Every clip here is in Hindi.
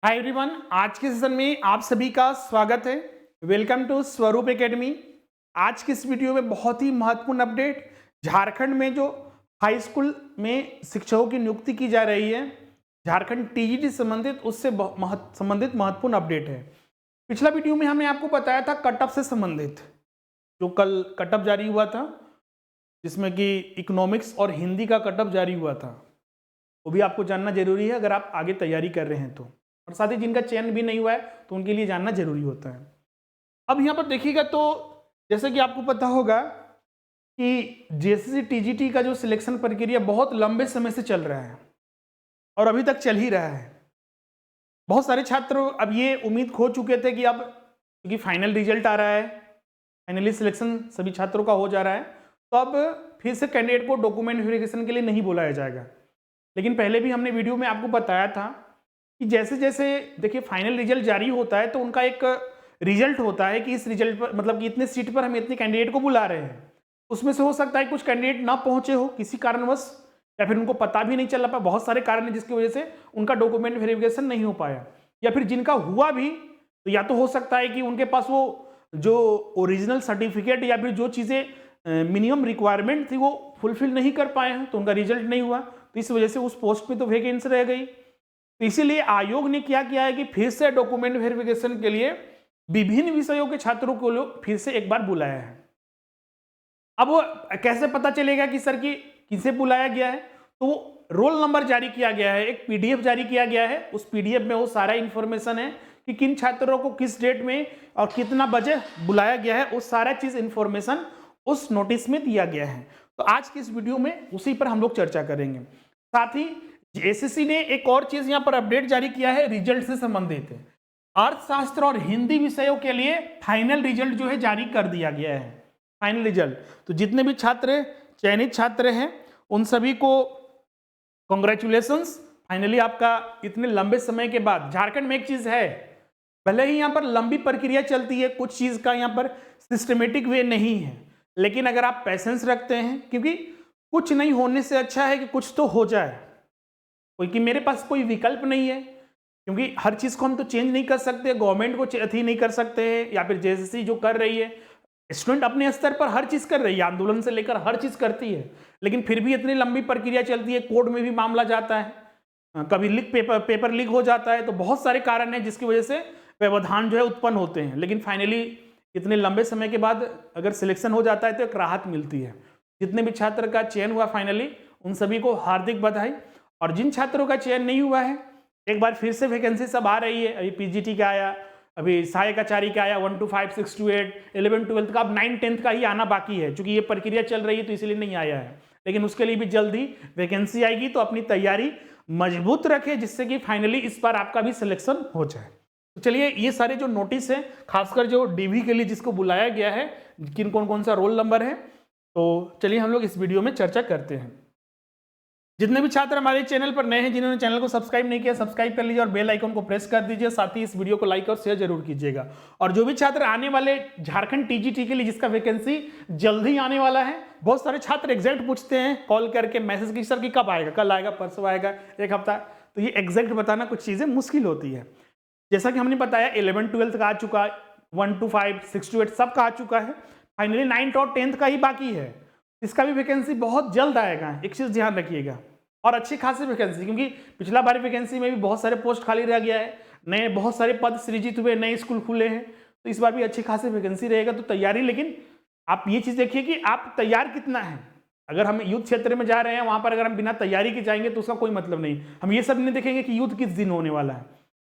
हाय एवरीवन, आज के सेशन में आप सभी का स्वागत है। वेलकम टू स्वरूप एकेडमी। आज की इस वीडियो में बहुत ही महत्वपूर्ण अपडेट, झारखंड में जो हाई स्कूल में शिक्षकों की नियुक्ति की जा रही है, झारखंड टीजीटी संबंधित उससे संबंधित महत्वपूर्ण अपडेट है। पिछला वीडियो में हमने आपको बताया था कट ऑफ से संबंधित, जो कल कट ऑफ जारी हुआ था, जिसमें कि इकोनॉमिक्स और हिंदी का कट ऑफ जारी हुआ था। वो भी आपको जानना जरूरी है अगर आप आगे तैयारी कर रहे हैं तो, और साथ ही जिनका चयन भी नहीं हुआ है तो उनके लिए जानना जरूरी होता है। अब यहाँ पर देखिएगा तो जैसे कि आपको पता होगा कि जेएसएससी टीजीटी का जो सिलेक्शन प्रक्रिया बहुत लंबे समय से चल रहा है और अभी तक चल ही रहा है। बहुत सारे छात्र अब ये उम्मीद खो चुके थे कि अब क्योंकि फाइनल रिजल्ट आ रहा है, फाइनली सिलेक्शन सभी छात्रों का हो जा रहा है, तो अब फिर से कैंडिडेट को डॉक्यूमेंट वेरिफिकेशन के लिए नहीं बुलाया जाएगा। लेकिन पहले भी हमने वीडियो में आपको बताया था कि जैसे जैसे देखिए फाइनल रिजल्ट जारी होता है तो उनका एक रिजल्ट होता है कि इस रिजल्ट पर मतलब कि इतने सीट पर हम इतने कैंडिडेट को बुला रहे हैं। उसमें से हो सकता है कुछ कैंडिडेट ना पहुंचे हो किसी कारणवश, या फिर उनको पता भी नहीं चल पाया, बहुत सारे कारण हैं जिसकी वजह से उनका डॉक्यूमेंट वेरिफिकेशन नहीं हो पाया, या फिर जिनका हुआ भी तो या तो हो सकता है कि उनके पास वो जो ओरिजिनल सर्टिफिकेट या फिर जो चीज़ें मिनिमम रिक्वायरमेंट थी वो फुलफिल नहीं कर पाए हैं तो उनका रिजल्ट नहीं हुआ, तो इस वजह से उस पोस्ट पे तो वैकेंसी रह गई। तो इसीलिए आयोग ने क्या किया है कि फिर से डॉक्यूमेंट वेरिफिकेशन के लिए विभिन्न विषयों के छात्रों को लोग फिर से एक बार बुलाया है। अब वो कैसे पता चलेगा कि सर की किसे बुलाया गया है, तो वो रोल नंबर जारी किया गया है, एक पीडीएफ जारी किया गया है। उस पीडीएफ में वो सारा इंफॉर्मेशन है कि किन छात्रों को किस डेट में और कितना बजे बुलाया गया है, वो सारा चीज इंफॉर्मेशन उस नोटिस में दिया गया है। तो आज की इस वीडियो में उसी पर हम लोग चर्चा करेंगे। साथ ही एसएससी ने एक और चीज यहां पर अपडेट जारी किया है रिजल्ट से संबंधित है। अर्थशास्त्र और हिंदी विषयों के लिए फाइनल रिजल्ट जो है जारी कर दिया गया है। फाइनल रिजल्ट तो जितने भी छात्र चयनित छात्र हैं उन सभी को कॉन्ग्रेचुलेशंस। फाइनली आपका इतने लंबे समय के बाद, झारखंड में एक चीज है, भले ही यहाँ पर लंबी प्रक्रिया चलती है, कुछ चीज का यहाँ पर सिस्टमेटिक वे नहीं है, लेकिन अगर आप पैसेंस रखते हैं, क्योंकि कुछ नहीं होने से अच्छा है कि कुछ तो हो जाए, क्योंकि मेरे पास कोई विकल्प नहीं है, क्योंकि हर चीज को हम तो चेंज नहीं कर सकते, गवर्नमेंट को अथी नहीं कर सकते हैं, या फिर जेएसएससी जो कर रही है, स्टूडेंट अपने स्तर पर हर चीज कर रही है, आंदोलन से लेकर हर चीज करती है, लेकिन फिर भी इतनी लंबी प्रक्रिया चलती है, कोर्ट में भी मामला जाता है, कभी पेपर लीक हो जाता है, तो बहुत सारे कारण हैं जिसकी वजह से व्यवधान जो है उत्पन्न होते हैं। लेकिन फाइनली इतने लंबे समय के बाद अगर सिलेक्शन हो जाता है तो एक राहत मिलती है। जितने भी छात्र का चयन हुआ फाइनली उन सभी को हार्दिक बधाई, और जिन छात्रों का चयन नहीं हुआ है एक बार फिर से वैकेंसी सब आ रही है। अभी पीजीटी का आया, अभी सहायक आचार्य का आया 1 to 5, 6 to 8, 11 12 का, अब 9 10 का ही आना बाकी है, क्योंकि ये प्रक्रिया चल रही है तो इसलिए नहीं आया है, लेकिन उसके लिए भी जल्द ही वैकेंसी आएगी। तो अपनी तैयारी मजबूत रखें जिससे कि फाइनली इस बार आपका भी सिलेक्शन हो जाए। तो चलिए ये सारे जो नोटिस है, खासकर जो डीवी के लिए जिसको बुलाया गया है, किन कौन सा रोल नंबर है, तो चलिए हम लोग इस वीडियो में चर्चा करते हैं। जितने भी छात्र हमारे चैनल पर नए हैं, जिन्होंने चैनल को सब्सक्राइब नहीं किया, सब्सक्राइब कर लीजिए और बेल आइकन को प्रेस कर दीजिए। साथ ही इस वीडियो को लाइक और शेयर जरूर कीजिएगा। और जो भी छात्र आने वाले झारखंड टीजीटी के लिए जिसका वैकेंसी जल्द ही आने वाला है, बहुत सारे छात्र एग्जैक्ट पूछते हैं कॉल करके, मैसेज की, सर की कब आएगा, कल आएगा, परसों आएगा, एक हफ्ता, तो ये एग्जैक्ट बताना कुछ चीजें मुश्किल होती है। जैसा कि हमने बताया 11 12 का आ चुका है, 1 to 5, 6 to 8 सब का आ चुका है, फाइनली 9 और 10 का ही बाकी है। इसका भी वैकेंसी बहुत जल्द आएगा, एक चीज ध्यान रखिएगा, और अच्छी खासी वैकेंसी, क्योंकि पिछला बार वैकेंसी में भी बहुत सारे पोस्ट खाली रह गया है, नए बहुत सारे पद सृजित हुए, नए स्कूल खुले हैं, तो इस बार भी अच्छी खासी वैकेंसी रहेगा। तो तैयारी, लेकिन आप ये चीज देखिए कि आप तैयार कितना है। अगर हम युद्ध क्षेत्र में जा रहे हैं, वहां पर अगर हम बिना तैयारी के जाएंगे तो उसका कोई मतलब नहीं। हम ये सब नहीं देखेंगे कि युद्ध किस दिन होने वाला है,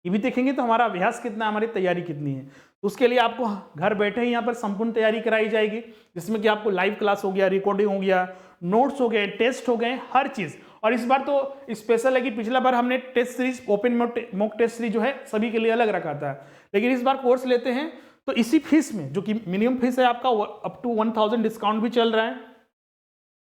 ये भी देखेंगे तो हमारा अभ्यास कितना, हमारी तैयारी कितनी है। तो उसके लिए आपको घर बैठे ही यहाँ पर संपूर्ण तैयारी कराई जाएगी, जिसमें कि आपको लाइव क्लास हो गया, रिकॉर्डिंग हो गया, नोट्स हो गए, टेस्ट हो गए, हर चीज। और इस बार तो स्पेशल है कि पिछला बार हमने test series, open mock test series जो है सभी के लिए अलग रखा था, लेकिन इस बार कोर्स लेते हैं तो इसी फीस में, जो कि मिनिमम फीस है आपका, अप टू 1000 डिस्काउंट भी चल रहा है,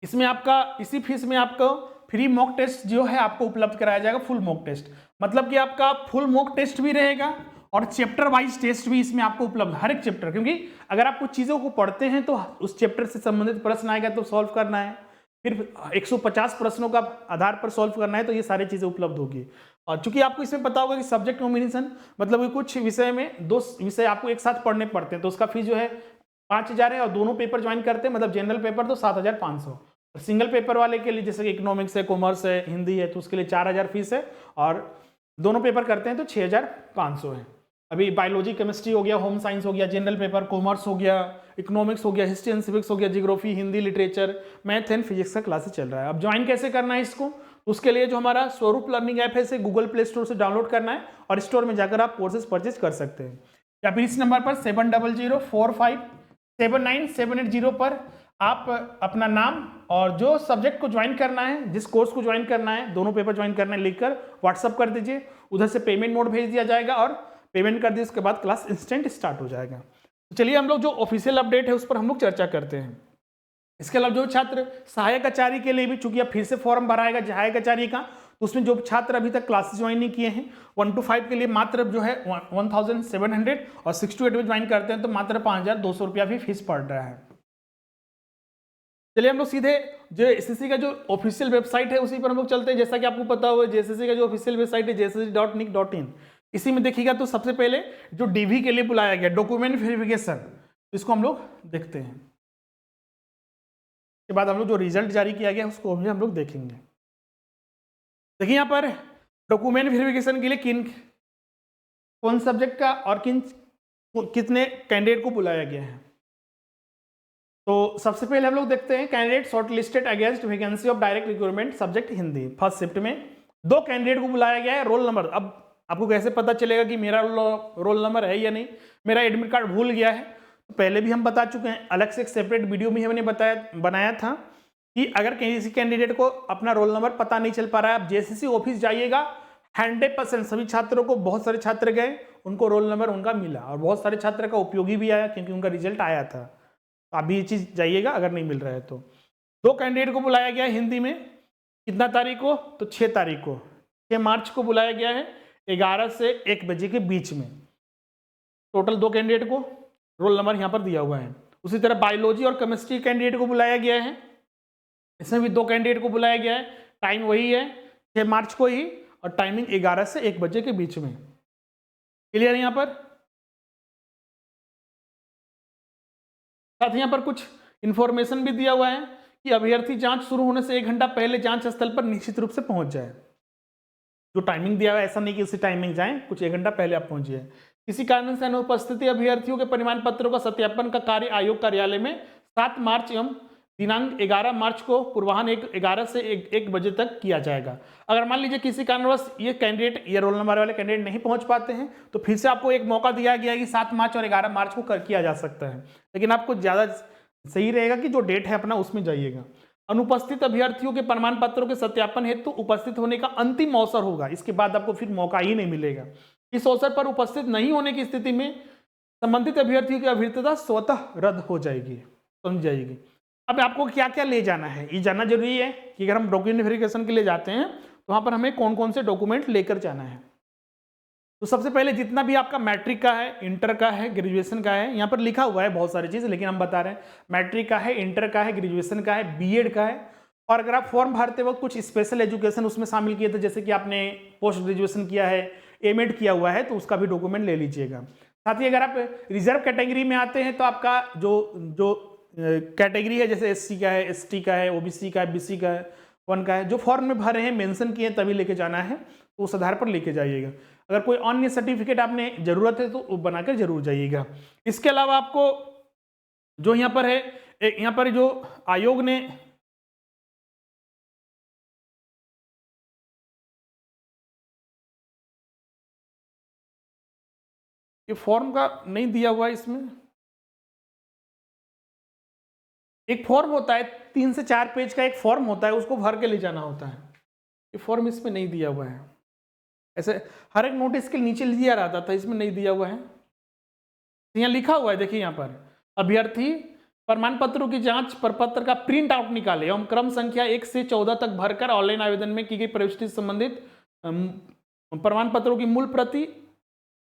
इसमें आपका इसी फीस में आपको फ्री मॉक टेस्ट जो है आपको उपलब्ध कराया जाएगा। फुल मॉक टेस्ट मतलब कि आपका फुल मॉक टेस्ट भी रहेगा और चैप्टर वाइज टेस्ट भी इसमें आपको उपलब्ध, हर एक चैप्टर, क्योंकि अगर आप कुछ चीजों को पढ़ते हैं तो उस चैप्टर से संबंधित प्रश्न आएगा तो सॉल्व करना है, फिर 150 प्रश्नों का आधार पर सॉल्व करना है, तो ये सारी चीजें उपलब्ध होगी। और चूंकि आपको इसमें पता होगा कि सब्जेक्ट नॉमिनेशन मतलब कि कुछ विषय में 2 विषय आपको एक साथ पढ़ने पड़ते हैं, तो उसका फीस जो है 5,000 है, और दोनों पेपर ज्वाइन करते हैं मतलब जनरल पेपर तो 7,500, और सिंगल पेपर वाले के लिए जैसे कि इकोनॉमिक्स है, कॉमर्स है, हिंदी है, तो उसके लिए 4,000 फीस है, और दोनों पेपर करते हैं तो 6,500 है। अभी बायोलॉजी, केमिस्ट्री हो गया, होम साइंस हो गया, जनरल पेपर, कॉमर्स हो गया, इकोनॉमिक्स हो गया, हिस्ट्री एंड सिविक्स हो गया, geography, Hindi, literature, math and physics का क्लासेस चल रहा है। अब ज्वाइन कैसे करना है इसको, उसके लिए जो हमारा स्वरूप लर्निंग ऐप है इसे गूगल प्ले स्टोर से डाउनलोड करना है, और स्टोर में जाकर आप कोर्सेज परचेज कर सकते हैं, या फिर इस नंबर पर 7004579780 पर आप अपना नाम और जो सब्जेक्ट को ज्वाइन करना है, जिस कोर्स को ज्वाइन करना है, दोनों पेपर ज्वाइन करना है, लिखकर व्हाट्सअप कर दीजिए, उधर से पेमेंट मोड भेज दिया जाएगा, और पेमेंट कर दिए उसके बाद क्लास इंस्टेंट स्टार्ट हो जाएगा। तो चलिए हम लोग जो ऑफिशियल अपडेट है उस पर हम लोग चर्चा करते हैं। इसके अलावा जो छात्र सहायक आचार्य के लिए भी, चूंकि अब फिर से फॉर्म भराएगा सहायक आचार्य का, तो उसमें जो छात्र अभी तक क्लासेस ज्वाइन नहीं किए हैं 1 to 5 के लिए मात्र जो है 1,700, और 6 to 8 में ज्वाइन करते हैं तो मात्र 5,200 रुपया भी फीस पड़ रहा है। चलिए हम लोग सीधे जो एसएससी का जो ऑफिशियल वेबसाइट है उसी पर हम लोग चलते हैं। जैसा कि आपको पता हो जेएसएससी का जो ऑफिशियल वेबसाइट है jssc.nic.in, इसी में देखिएगा तो सबसे पहले जो डीवी के लिए बुलाया गया डॉक्यूमेंट वेरिफिकेशन, इसको हम लोग देखते हैं। के बाद हम लोग जो रिजल्ट जारी किया गया उसको भी हम लोग देखेंगे। देखिए यहाँ पर डॉक्यूमेंट वेरिफिकेशन के लिए कौन सब्जेक्ट का और कितने कैंडिडेट को बुलाया गया है। तो सबसे पहले हम लोग देखते हैं candidate shortlisted against vacancy of direct recruitment subject Hindi first shift में 2 कैंडिडेट को बुलाया गया है। रोल नंबर, अब आपको कैसे पता चलेगा कि मेरा रोल नंबर है या नहीं, मेरा एडमिट कार्ड भूल गया है, तो पहले भी हम बता चुके हैं, अलग से एक सेपरेट वीडियो में हमने बनाया था कि अगर किसी कैंडिडेट को अपना रोल नंबर पता नहीं चल पा रहा है, आप जेएसएससी ऑफिस जाइएगा, 100% सभी छात्रों को, बहुत सारे छात्र गए उनको रोल नंबर उनका मिला, और बहुत सारे छात्र का उपयोगी भी आया क्योंकि उनका रिजल्ट आया था। अभी ये चीज़ जाइएगा अगर नहीं मिल रहा है तो। 2 कैंडिडेट को बुलाया गया है हिंदी में, कितना तारीख को, तो 6 तारीख को, 6 मार्च को बुलाया गया है 11 से 1 बजे के बीच में। टोटल 2 कैंडिडेट को रोल नंबर यहाँ पर दिया हुआ है। उसी तरह बायोलॉजी और केमिस्ट्री कैंडिडेट को बुलाया गया है, इसमें भी 2 कैंडिडेट को बुलाया गया है, टाइम वही है 6 मार्च को ही, और टाइमिंग 11 से 1 बजे के बीच में। क्लियर है यहाँ पर। साथ ही यहाँ पर कुछ इंफॉर्मेशन भी दिया हुआ है कि अभ्यर्थी जांच शुरू होने से 1 घंटा पहले जांच स्थल पर निश्चित रूप से पहुंच जाए। जो टाइमिंग दिया हुआ है ऐसा नहीं कि उसी टाइमिंग जाएं, कुछ 1 घंटा पहले आप पहुंचिए। किसी कारण से अनुपस्थिति अभ्यर्थियों के प्रमाण पत्रों का सत्यापन का कार्य आयोग कार्यालय में 7 मार्च एवं दिनांक 11 मार्च को पूर्वाह्न 11 से 1 बजे तक किया जाएगा। अगर मान लीजिए किसी कारणवश ये कैंडिडेट, ये रोल नंबर वाले कैंडिडेट नहीं पहुंच पाते हैं तो फिर से आपको एक मौका दिया गया है कि 7 मार्च और 11 मार्च को किया जा सकता है, लेकिन आपको ज़्यादा सही रहेगा कि जो डेट है अपना उसमें जाइएगा। अनुपस्थित अभ्यर्थियों के प्रमाण पत्रों के सत्यापन हेतु तो उपस्थित होने का अंतिम अवसर होगा, इसके बाद आपको फिर मौका ही नहीं मिलेगा। इस अवसर पर उपस्थित नहीं होने की स्थिति में संबंधित अभ्यर्थियों की अभ्यर्थता स्वतः रद्द हो जाएगी, समझ जाएगी। अब आपको क्या क्या ले जाना है ये जानना जरूरी है कि अगर हम डॉक्यूमेंट वेरिफिकेशन के लिए जाते हैं तो वहाँ पर हमें कौन कौन से डॉक्यूमेंट लेकर जाना है। तो सबसे पहले जितना भी आपका मैट्रिक का है, इंटर का है, ग्रेजुएशन का है, यहाँ पर लिखा हुआ है बहुत सारी चीज़, लेकिन हम बता रहे हैं मैट्रिक का है, इंटर का है, ग्रेजुएशन का है, बीएड का है, और अगर आप फॉर्म भरते वक्त कुछ स्पेशल एजुकेशन उसमें शामिल किए थे, जैसे कि आपने पोस्ट ग्रेजुएशन किया है, एमएड किया हुआ है, तो उसका भी डॉक्यूमेंट ले लीजिएगा। साथ ही अगर आप रिजर्व कैटेगरी में आते हैं तो आपका जो कैटेगरी है, जैसे एससी का है, एसटी का है, ओबीसी का है, बीसी का है, 1 का है, जो फॉर्म में भरे हैं मेंशन किए तभी लेके जाना है, तो उस आधार पर लेके जाइएगा। अगर कोई अन्य सर्टिफिकेट आपने जरूरत है तो बनाकर जरूर जाइएगा। इसके अलावा आपको जो यहाँ पर है, यहाँ पर जो आयोग ने ये फॉर्म का नहीं दिया हुआ है, इसमें एक फॉर्म होता है 3 से 4 पेज का एक फॉर्म होता है, उसको भर के ले जाना होता है। ये फॉर्म इसमें नहीं दिया हुआ है, ऐसे हर एक नोटिस के नीचे दिया रहता था, इसमें नहीं दिया हुआ है। यहाँ लिखा हुआ है, देखिए यहाँ पर अभ्यर्थी प्रमाण पत्रों की जांच प्रपत्र का प्रिंट आउट निकाले एवं क्रम संख्या 1 से 14 तक भरकर ऑनलाइन आवेदन में की गई प्रविष्टि से संबंधित प्रमाण पत्रों की मूल प्रति,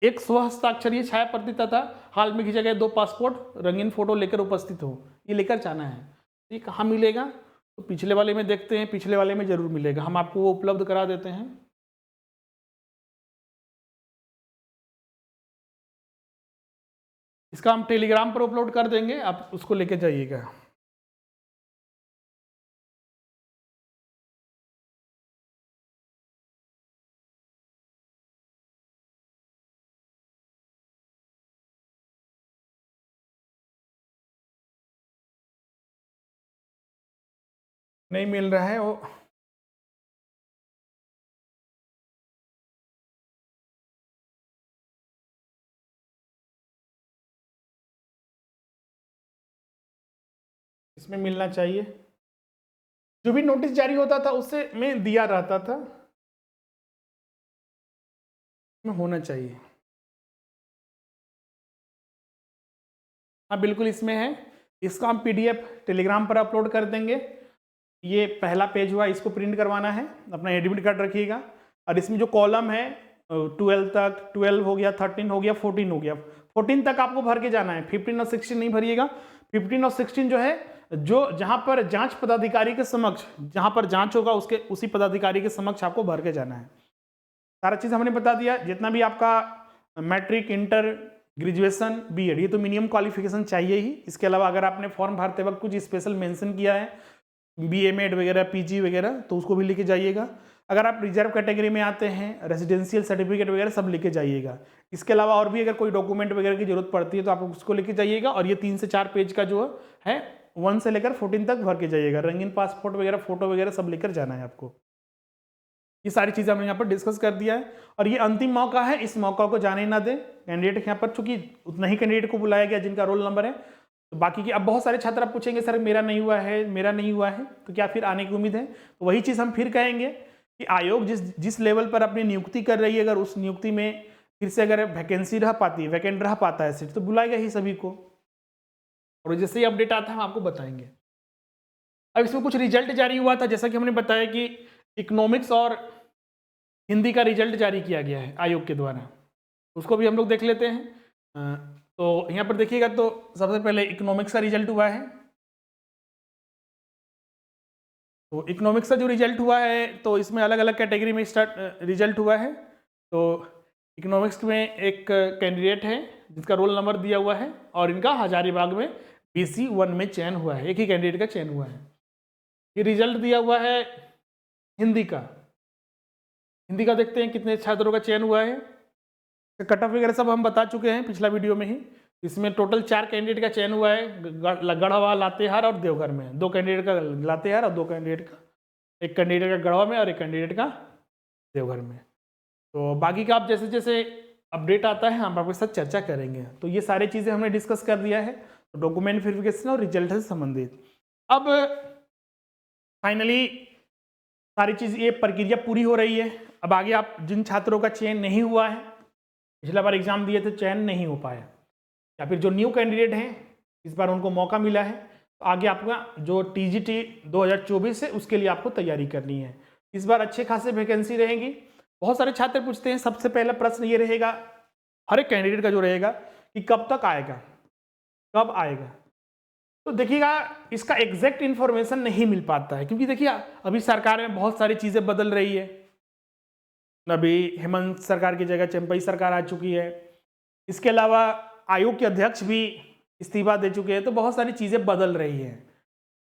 एक स्वहस्ताक्षरीय छाया प्रति तथा हाल में खींचे गए 2 पासपोर्ट रंगीन फोटो लेकर उपस्थित हो, ये लेकर जाना है। ये कहाँ मिलेगा, तो पिछले वाले में देखते हैं, पिछले वाले में जरूर मिलेगा, हम आपको वो उपलब्ध करा देते हैं। इसका हम टेलीग्राम पर अपलोड कर देंगे, आप उसको लेके जाइएगा। नहीं मिल रहा है वो, इसमें मिलना चाहिए। जो भी नोटिस जारी होता था उससे में दिया रहता था, में होना चाहिए। हाँ बिल्कुल इसमें है, इसका हम PDF टेलीग्राम पर अपलोड कर देंगे। ये पहला पेज हुआ, इसको प्रिंट करवाना है, अपना एडमिट कार्ड रखिएगा। और इसमें जो कॉलम है 12 तक, 12 हो गया, 13 हो गया, 14 हो गया, 14 तक आपको भर के जाना है। 15 और 16 नहीं भरिएगा। 15 और 16 जो है, जो जहां पर जांच पदाधिकारी के समक्ष, जहां पर जांच होगा उसके उसी पदाधिकारी के समक्ष आपको भर के जाना है। सारा चीज हमने बता दिया। जितना भी आपका मैट्रिक, इंटर, ग्रेजुएशन, BEd, ये तो मिनिमम क्वालिफिकेशन चाहिए ही। इसके अलावा अगर आपने फॉर्म भरते वक्त कुछ स्पेशल मेंशन किया है, BA वगैरह, PG वगैरह, तो उसको भी लेके जाइएगा। अगर आप रिजर्व कैटेगरी में आते हैं, रेजिडेंशियल सर्टिफिकेट वगैरह सब लेके जाइएगा। इसके अलावा और भी अगर कोई डॉक्यूमेंट वगैरह की जरूरत पड़ती है तो आप उसको लेके जाइएगा। और ये 3 से 4 पेज का जो है 1 से लेकर 14 तक भर के जाइएगा। रंगीन पासपोर्ट वगैरह, फोटो वगैरह सब लेकर जाना है आपको। ये सारी चीज़ें हमने यहाँ पर डिस्कस कर दिया है। और ये अंतिम मौका है, इस मौका को जाने ना दें। कैंडिडेट यहाँ पर चूंकि उतना ही कैंडिडेट को बुलाया गया जिनका रोल नंबर है, तो बाकी की अब बहुत सारे छात्र आप पूछेंगे सर मेरा नहीं हुआ है, मेरा नहीं हुआ है, तो क्या फिर आने की उम्मीद है? तो वही चीज़ हम फिर कहेंगे कि आयोग जिस लेवल पर अपनी नियुक्ति कर रही है, अगर उस नियुक्ति में फिर से अगर वैकेंसी रह पाती है, वैकेंट रह पाता है सीट, तो बुलाएगा ही सभी को। और जैसे ही अपडेट आता है हम आपको बताएंगे। अब इसमें कुछ रिजल्ट जारी हुआ था, जैसा कि हमने बताया कि इकोनॉमिक्स और हिंदी का रिजल्ट जारी किया गया है आयोग के द्वारा, उसको भी हम लोग देख लेते हैं। तो यहाँ पर देखिएगा, तो सबसे पहले इकोनॉमिक्स का रिजल्ट हुआ है। तो इकोनॉमिक्स का जो रिजल्ट हुआ है, तो इसमें अलग अलग कैटेगरी में रिजल्ट हुआ है। तो इकोनॉमिक्स में एक कैंडिडेट है जिसका रोल नंबर दिया हुआ है, और इनका हजारीबाग में BC 1 में चयन हुआ है, एक ही कैंडिडेट का चयन हुआ है। ये रिजल्ट दिया हुआ है हिंदी का। हिंदी का देखते हैं कितने छात्रों का चयन हुआ है। कट ऑफ वगैरह सब हम बता चुके हैं पिछला वीडियो में ही। इसमें टोटल 4 कैंडिडेट का चयन हुआ है, गढ़वा, लातेहार और देवघर में। 2 कैंडिडेट का लातेहार और 2 कैंडिडेट का, एक कैंडिडेट का गढ़वा में और एक कैंडिडेट का देवघर में। तो बाकी का आप जैसे जैसे अपडेट आता है हम आपके साथ चर्चा करेंगे। तो ये सारी चीज़ें हमने डिस्कस कर दिया है, तो डॉक्यूमेंट वेरिफिकेशन और रिजल्ट से संबंधित। अब फाइनली सारी चीज़, ये प्रक्रिया पूरी हो रही है। अब आगे आप जिन छात्रों का चयन नहीं हुआ है, पिछला बार एग्जाम दिए थे चयन नहीं हो पाया, या फिर जो न्यू कैंडिडेट हैं इस बार उनको मौका मिला है, तो आगे आपका जो TGT 2024 है उसके लिए आपको तैयारी करनी है। इस बार अच्छे खासे वैकेंसी रहेंगी। बहुत सारे छात्र पूछते हैं, सबसे पहला प्रश्न ये रहेगा हर एक कैंडिडेट का जो रहेगा कि कब तक आएगा, कब आएगा। तो देखिएगा, इसका एग्जैक्ट इन्फॉर्मेशन नहीं मिल पाता है, क्योंकि देखिए अभी सरकार में बहुत सारी चीज़ें बदल रही है। अभी हेमंत सरकार की जगह चंपई सरकार आ चुकी है। इसके अलावा आयोग के अध्यक्ष भी इस्तीफा दे चुके हैं, तो बहुत सारी चीज़ें बदल रही हैं।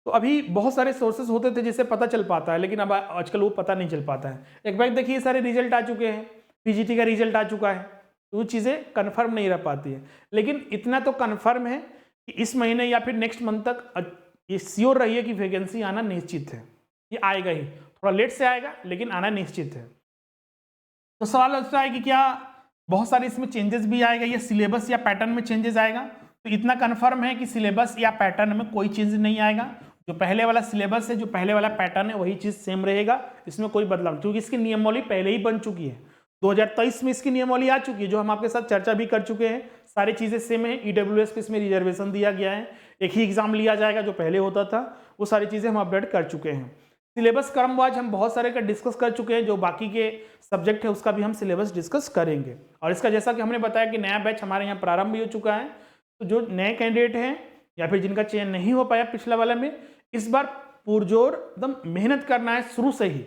तो अभी बहुत सारे सोर्सेस होते थे जिससे पता चल पाता है, लेकिन अब आजकल वो पता नहीं चल पाता है। एक बार देखिए सारे रिजल्ट आ चुके हैं, PGT का रिजल्ट आ चुका है, तो वो चीज़ें कन्फर्म नहीं रह पाती है। लेकिन इतना तो कन्फर्म है कि इस महीने या फिर नेक्स्ट मंथ तक ये श्योर रहिए कि वैकेंसी आना निश्चित है। ये आएगा ही, थोड़ा लेट से आएगा लेकिन आना निश्चित है। तो सवाल उठता है कि क्या बहुत सारे इसमें चेंजेस भी आएगा, या सिलेबस या पैटर्न में चेंजेस आएगा? तो इतना कन्फर्म है कि सिलेबस या पैटर्न में कोई चेंज नहीं आएगा। जो पहले वाला सिलेबस है, जो पहले वाला पैटर्न है, वही चीज़ सेम रहेगा, इसमें कोई बदलाव, क्योंकि इसकी नियमावली पहले ही बन चुकी है। 2023 में इसकी नियमावली आ चुकी है, जो हम आपके साथ चर्चा भी कर चुके हैं। सारी चीज़ें सेम है। EWS को इसमें रिजर्वेशन दिया गया है, एक ही एग्जाम लिया जाएगा जो पहले होता था, वो सारी चीज़ें हम अपडेट कर चुके हैं। सिलेबस क्रमवाइज हम बहुत सारे का डिस्कस कर चुके हैं, जो बाकी के सब्जेक्ट है उसका भी हम सिलेबस डिस्कस करेंगे। और इसका जैसा कि हमने बताया कि नया बैच हमारे यहाँ प्रारंभ भी हो चुका है, तो जो नए कैंडिडेट हैं या फिर जिनका चयन नहीं हो पाया पिछला वाला में, इस बार पुरजोर एकदम मेहनत करना है शुरू से ही।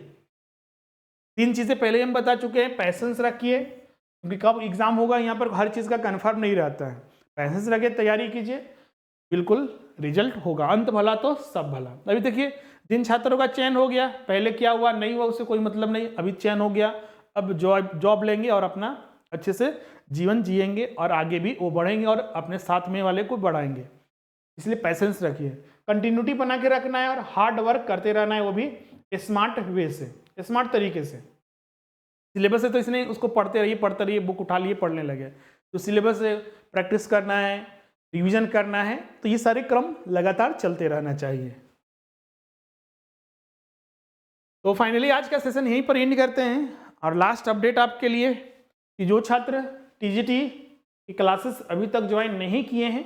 3 चीज़ें पहले हम बता चुके हैं। पैसेंस रखिए, क्योंकि कब एग्जाम होगा यहाँ पर हर चीज़ का कन्फर्म नहीं रहता है। पैसेंस रखे, तैयारी कीजिए, बिल्कुल रिजल्ट होगा। अंत भला तो सब भला। अभी देखिए जिन छात्रों का चयन हो गया, पहले क्या हुआ नहीं हुआ उससे कोई मतलब नहीं, अभी चयन हो गया, अब जॉब लेंगे और अपना अच्छे से जीवन जिएंगे और आगे भी वो बढ़ेंगे और अपने साथ में वाले को बढ़ाएंगे। इसलिए पैसेंस रखिए, कंटिन्यूटी बना के रखना है और हार्ड वर्क करते रहना है, वो भी स्मार्ट वे से, स्मार्ट तरीके से। सिलेबस है तो इसने उसको पढ़ते रहिए, बुक उठा लिए पढ़ने लगे, तो सिलेबस से प्रैक्टिस करना है, रिवीजन करना है, तो ये सारे क्रम लगातार चलते रहना चाहिए। तो फाइनली आज का सेशन यहीं पर एंड करते हैं और लास्ट अपडेट आपके लिए कि जो छात्र टीजीटी की क्लासेस अभी तक ज्वाइन नहीं किए हैं,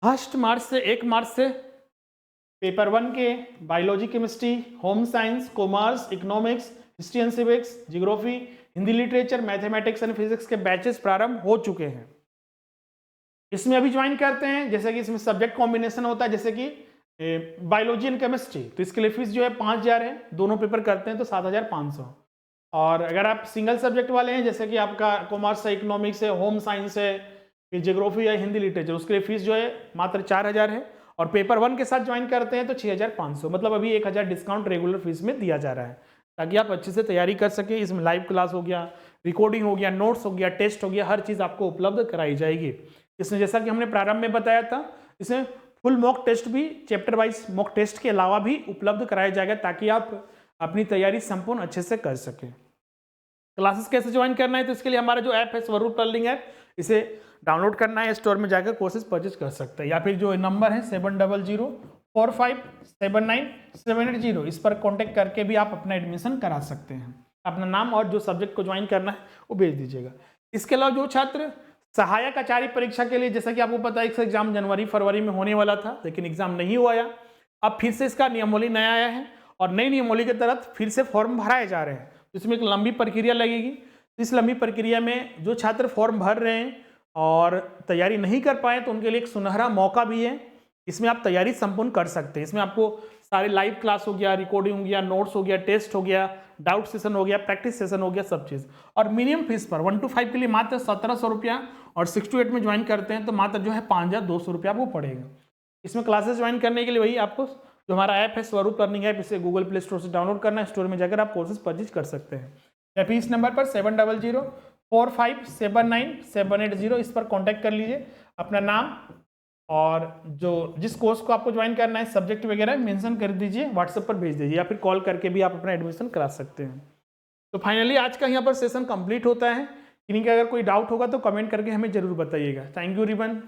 1 मार्च से 1 मार्च से पेपर 1 के biology, chemistry, home science, commerce, economics, history and civics, geography, Hindi literature, mathematics and physics के बैचेस प्रारंभ हो चुके हैं। इसमें अभी ज्वाइन करते हैं, जैसे कि इसमें सब्जेक्ट कॉम्बिनेशन होता है, जैसे कि बायोलॉजी एंड केमिस्ट्री, तो इसके लिए फीस जो है 5000 है, दोनों पेपर करते हैं तो 7500। और अगर आप सिंगल सब्जेक्ट वाले हैं, जैसे कि आपका कॉमर्स है, इकोनॉमिक्स है, होम साइंस है, फिर जियोग्राफी है, हिंदी लिटरेचर, उसके लिए फीस जो है मात्र 4000 है। और पेपर 1 के साथ ज्वाइन करते हैं तो 6500, मतलब अभी 1000 डिस्काउंट रेगुलर फीस में दिया जा रहा है, ताकि आप अच्छे से तैयारी कर सकें। इसमें लाइव क्लास हो गया, रिकॉर्डिंग हो गया, नोट्स हो गया, टेस्ट हो गया, हर चीज़ आपको उपलब्ध कराई जाएगी। इसमें जैसा कि हमने प्रारंभ में बताया था, इसमें फुल मॉक टेस्ट भी, चैप्टर वाइज मॉक टेस्ट के अलावा भी उपलब्ध कराया जाएगा, ताकि आप अपनी तैयारी संपूर्ण अच्छे से कर सकें। क्लासेस कैसे ज्वाइन करना है, तो इसके लिए हमारा जो ऐप है स्वरूप लर्निंग ऐप, इसे डाउनलोड करना है, स्टोर में जाकर कोर्सेज परचेज कर सकते हैं, या फिर जो नंबर है 7004579780, इस पर कॉन्टेक्ट करके भी आप अपना एडमिशन करा सकते हैं। अपना नाम और जो सब्जेक्ट को ज्वाइन करना है वो भेज दीजिएगा। इसके अलावा जो छात्र सहायक आचार्य परीक्षा के लिए, जैसा कि आपको पता है इसका एग्जाम जनवरी फरवरी में होने वाला था, लेकिन एग्जाम नहीं हुआ, अब फिर से इसका नियमावली नया आया है और नई नियमावली के तहत फिर से फॉर्म भराए जा रहे हैं। इसमें एक लंबी प्रक्रिया लगेगी। इस लंबी प्रक्रिया में जो छात्र फॉर्म भर रहे हैं और तैयारी नहीं कर पाए, तो उनके लिए एक सुनहरा मौका भी है, इसमें आप तैयारी संपूर्ण कर सकते हैं। इसमें आपको सारे लाइव क्लास हो गया, रिकॉर्डिंग हो गया, नोट्स हो गया, टेस्ट हो गया, डाउट सेशन हो गया, प्रैक्टिस सेशन हो गया, सब चीज़। और मिनिमम फीस पर 1 to 5 के लिए मात्र 1700 रुपया, और 6 to 8 में ज्वाइन करते हैं तो मात्र जो है 5200 रुपया आपको पड़ेगा। इसमें क्लासेस ज्वाइन करने के लिए वही आपको जो हमारा ऐप है स्वरूप लर्निंग ऐप, इसे गूगल प्ले स्टोर से डाउनलोड करना है, स्टोर में जाकर आप कोर्सेज परचेज कर सकते हैं, या फिर इस नंबर पर 7004579780, इस पर कॉन्टैक्ट कर लीजिए। अपना नाम और जो जिस कोर्स को आपको ज्वाइन करना है, सब्जेक्ट वगैरह मेंशन कर दीजिए, व्हाट्सएप पर भेज दीजिए, या फिर कॉल करके भी आप अपना एडमिशन करा सकते हैं। तो फाइनली आज का यहाँ पर सेशन कंप्लीट होता है। इन्हीं का अगर कोई डाउट होगा तो कमेंट करके हमें जरूर बताइएगा। Thank you ribbon.